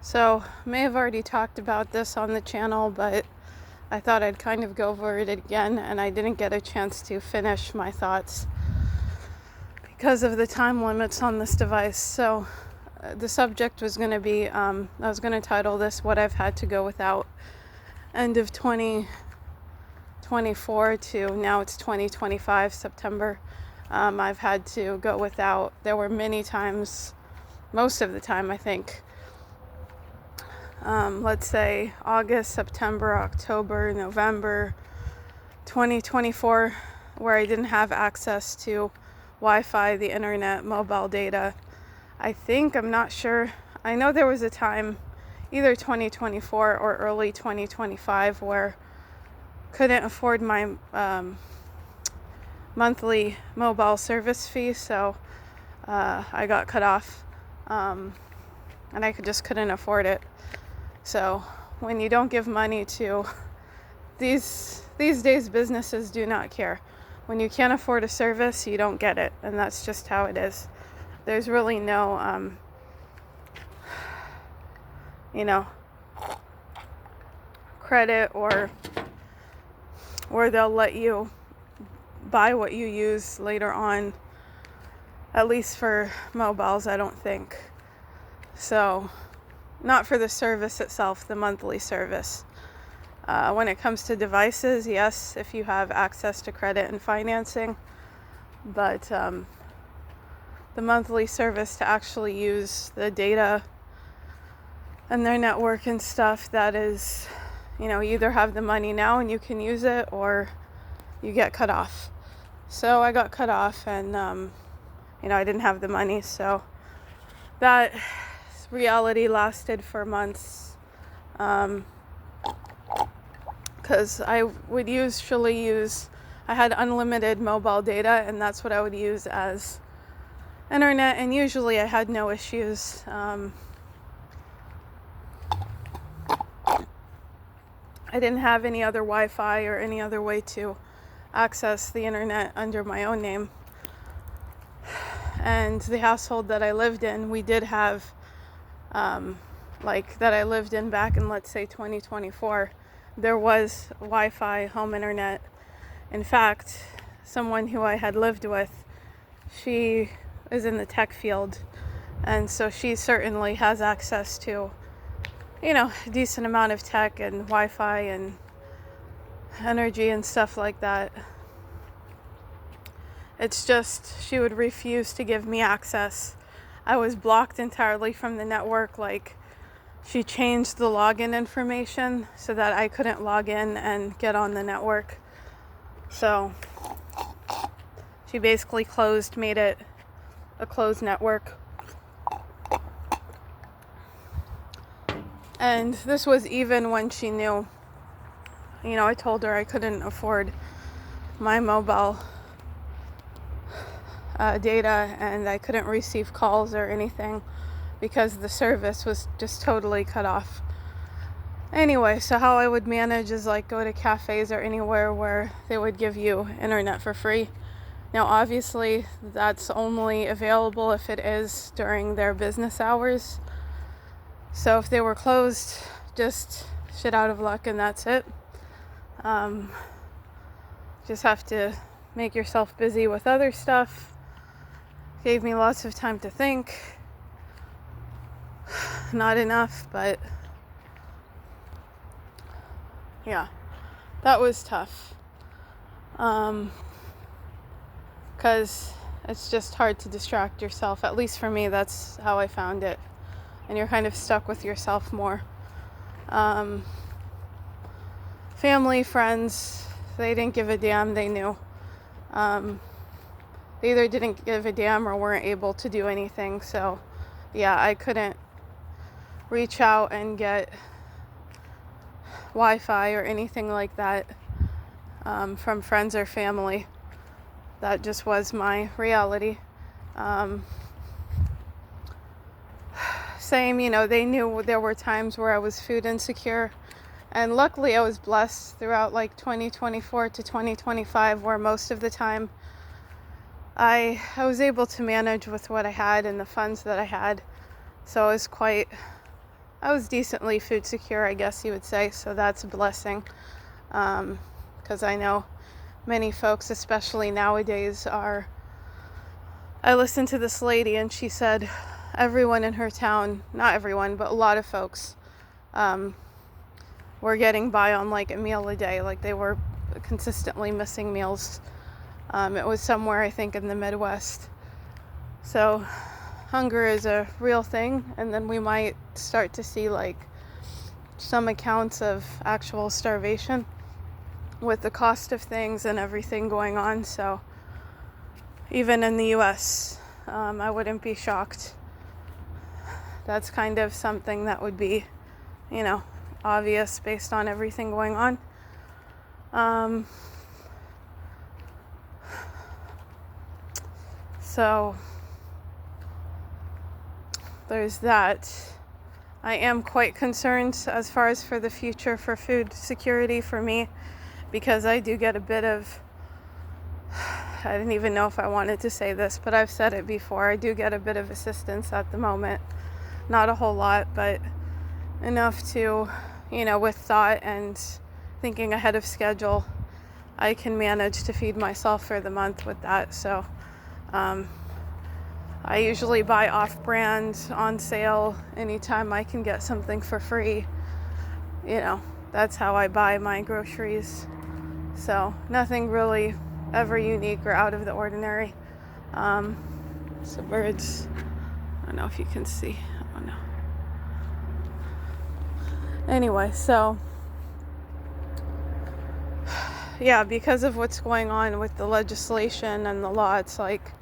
So, may have already talked about this on the channel, but I thought I'd kind of go over it again, and I didn't get a chance to finish my thoughts because of the time limits on this device. So, the subject was going to be, I was going to title this What I've Had to Go Without. End of 2024 to now it's 2025, September. I've had to go without. There were many times, most of the time, I think. Let's say August, September, October, November 2024, where I didn't have access to Wi-Fi, the internet, mobile data. I'm not sure. I know there was a time, either 2024 or early 2025, where couldn't afford my monthly mobile service fee, so I got cut off, and I just couldn't afford it. So when you don't give money to these days, businesses do not care. When you can't afford a service, you don't get it, and that's just how it is. There's really no credit or they'll let you buy what you use later on, at least for mobiles, I don't think. So not for the service itself, the monthly service. When it comes to devices, yes, if you have access to credit and financing, but the monthly service to actually use the data and their network and stuff, that is, you either have the money now and you can use it, or you get cut off. So I got cut off, and I didn't have the money, so that reality lasted for months, because I would usually I had unlimited mobile data, and that's what I would use as internet, and usually I had no issues. I didn't have any other Wi-Fi or any other way to access the internet under my own name. And the household that I lived in, we did have, that I lived in back in, let's say, 2024, there was Wi-Fi, home internet. In fact, someone who I had lived with, she is in the tech field, and so she certainly has access to, a decent amount of tech and Wi-Fi and energy and stuff like that. It's just she would refuse to give me access. I was blocked entirely from the network. She changed the login information so that I couldn't log in and get on the network. So she basically made it a closed network. And this was even when she knew, I told her I couldn't afford my mobile data, and I couldn't receive calls or anything because the service was just totally cut off. Anyway, so how I would manage is go to cafes or anywhere where they would give you internet for free. Now, obviously, that's only available if it is during their business hours. So if they were closed, just shit out of luck, and that's it. Just have to make yourself busy with other stuff. Gave me lots of time to think. Not enough, but yeah, that was tough. Because it's just hard to distract yourself. At least for me, that's how I found it. And you're kind of stuck with yourself more. Family, friends, they didn't give a damn. They knew. They either didn't give a damn or weren't able to do anything. So, yeah, I couldn't reach out and get Wi-Fi or anything like that from friends or family. That just was my reality. Same, they knew there were times where I was food insecure. And luckily I was blessed throughout 2024 to 2025, where most of the time I was able to manage with what I had and the funds that I had. So I was quite I was decently food secure, I guess you would say, so that's a blessing. Because I know many folks, especially nowadays, are... I listened to this lady and she said everyone in her town, not everyone, but a lot of folks, were getting by on like a meal a day. Like they were consistently missing meals. It was somewhere, I think, in the Midwest. So hunger is a real thing, and then we might start to see like some accounts of actual starvation with the cost of things and everything going on. So even in the US, I wouldn't be shocked. That's kind of something that would be, obvious based on everything going on. So there's that. I am quite concerned as far as for the future for food security for me, because I do get a bit of, I didn't even know if I wanted to say this, but I've said it before, I do get a bit of assistance at the moment. Not a whole lot, but enough to, with thought and thinking ahead of schedule, I can manage to feed myself for the month with that. So I usually buy off-brand, on sale, anytime I can get something for free. That's how I buy my groceries. So nothing really ever unique or out of the ordinary. So birds, I don't know if you can see. Oh no. Anyway, so yeah, because of what's going on with the legislation and the law, it's like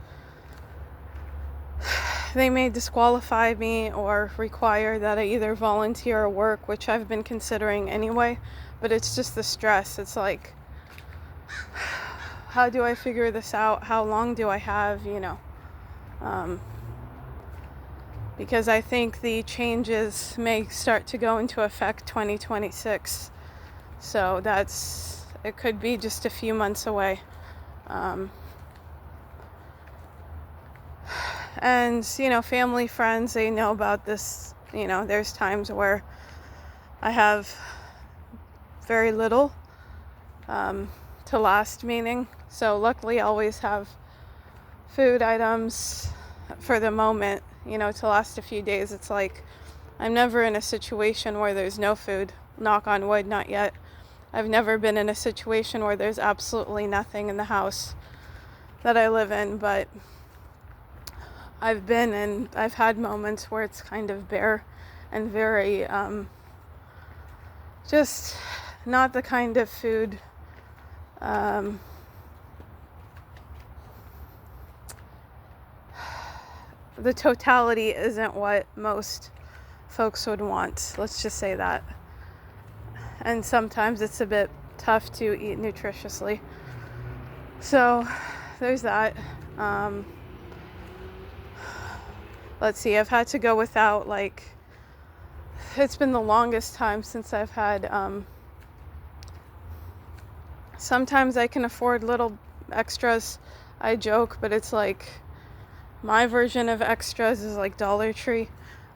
they may disqualify me or require that I either volunteer or work, which I've been considering anyway, but it's just the stress. It's like, how do I figure this out? How long do I have, because I think the changes may start to go into effect 2026. So it could be just a few months away. And, family, friends, they know about this. There's times where I have very little to last, meaning. So luckily I always have food items for the moment, to last a few days. It's like I'm never in a situation where there's no food. Knock on wood, not yet. I've never been in a situation where there's absolutely nothing in the house that I live in, but I've had moments where it's kind of bare and very just not the kind of food the totality isn't what most folks would want. Let's just say that. And sometimes it's a bit tough to eat nutritiously. So there's that. Let's see, I've had to go without, it's been the longest time since I've had, sometimes I can afford little extras. I joke, but it's like, my version of extras is like Dollar Tree.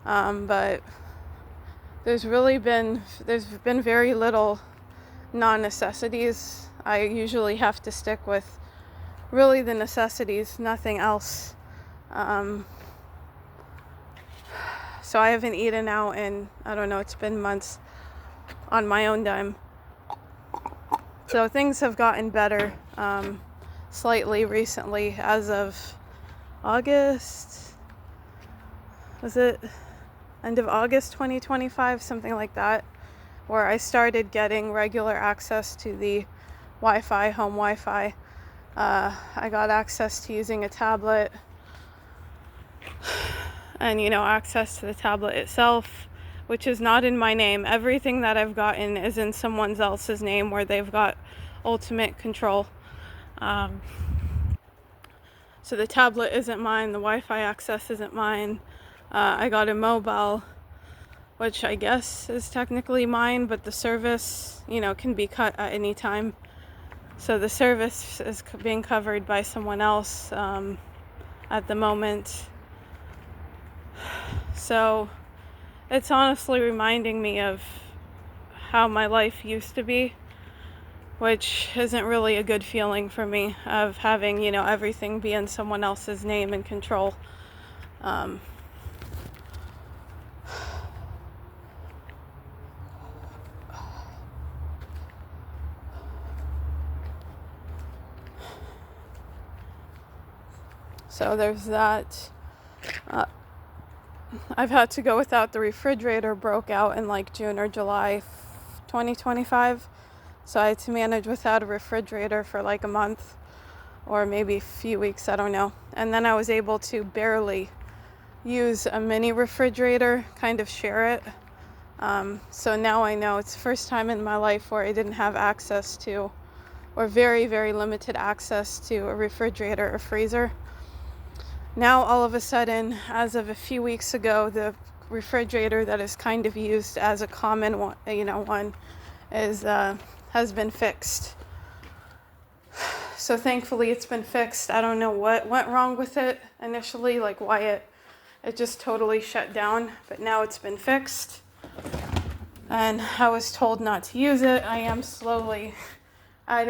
But there's been very little non-necessities. I usually have to stick with really the necessities, nothing else. So I haven't eaten out in, I don't know, it's been months on my own dime. So things have gotten better slightly recently as of August. Was it end of August 2025, something like that, where I started getting regular access to the Wi-Fi, home Wi-Fi. I got access to using a tablet and, access to the tablet itself, which is not in my name. Everything that I've gotten is in someone else's name where they've got ultimate control. So the tablet isn't mine, the Wi-Fi access isn't mine. I got a mobile, which I guess is technically mine, but the service, can be cut at any time. So the service is being covered by someone else at the moment. So it's honestly reminding me of how my life used to be, which isn't really a good feeling for me, of having, everything be in someone else's name and control. So there's that. I've had to go without. The refrigerator broke out in like June or July 2025. So I had to manage without a refrigerator for like a month or maybe a few weeks, I don't know. And then I was able to barely use a mini refrigerator, kind of share it. So now I know it's the first time in my life where I didn't have access to, or very, very limited access to, a refrigerator or freezer. Now, all of a sudden, as of a few weeks ago, the refrigerator that is kind of used as a common one, has been fixed. So thankfully, it's been fixed. I don't know what went wrong with it initially, like why it just totally shut down. But now it's been fixed, and I was told not to use it. I am slowly adding